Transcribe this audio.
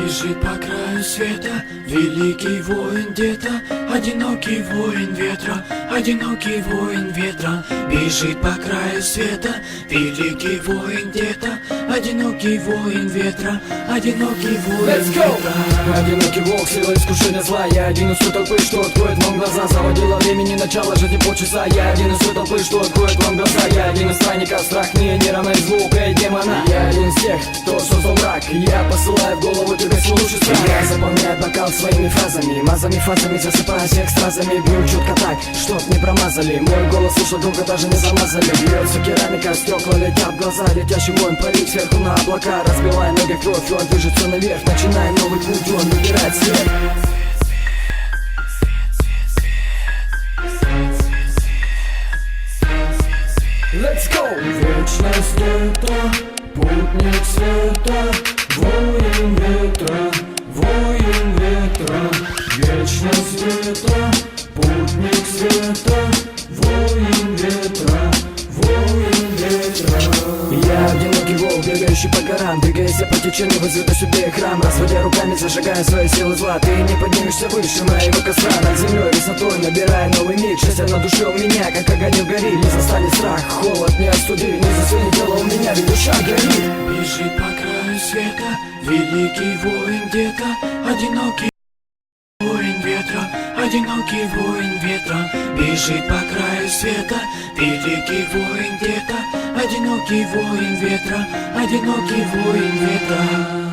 Бежит по краю света великий воин где-то, одинокий воин ветра, одинокий воин ветра. Бежит по краю света великий воин где-то, одинокий воин ветра, одинокий воин ветра. Одинокий волк, сила искушения зла. Я один из той толпы, что откроет вам глаза. Заводила времени, начало жизни полчаса. Я один из той толпы, что откроет вам глаза. Я один из странников, страх не неравный звука и демона. Я один из тех, кто создал мрак. Я посылаю в голову тебе свой лучший страх. Я заполняю бокал своими фразами, мазами, фазами, засыпаю всех стразами. Бью четко так, чтоб не промазали. Мой голос слышал долго, даже не замазали. Бьется керамика, стекла летят в глаза. Летящий воин парит сверху на облака. Разбивая ноги кровь, он движется наверх. Начиная новый путь, он выбирает свет. Let's go! Вечность это путник света, воин ветра, воин ветра. Вечность это путник света, воин ветра, воин ветра. Я одинокий волк, бегающий по горам. Двигаясь по течению, возведу себе храм. Разводя руками, зажигая свои силы зла. Ты не поднимешься выше моего костра. Над землей высотой, набирая новый миг. Счастье на душе у меня, как огонь в гори. Не застанет страх, холод не остуди. Не засвинет тело у меня, ведь душа горит. Бежит по краю света великий воин где-то, одинокий воин ветра, одинокий воин ветра. Бежит по краю света великий воин где-то, одинокий воин ветра, одинокий воин ветра.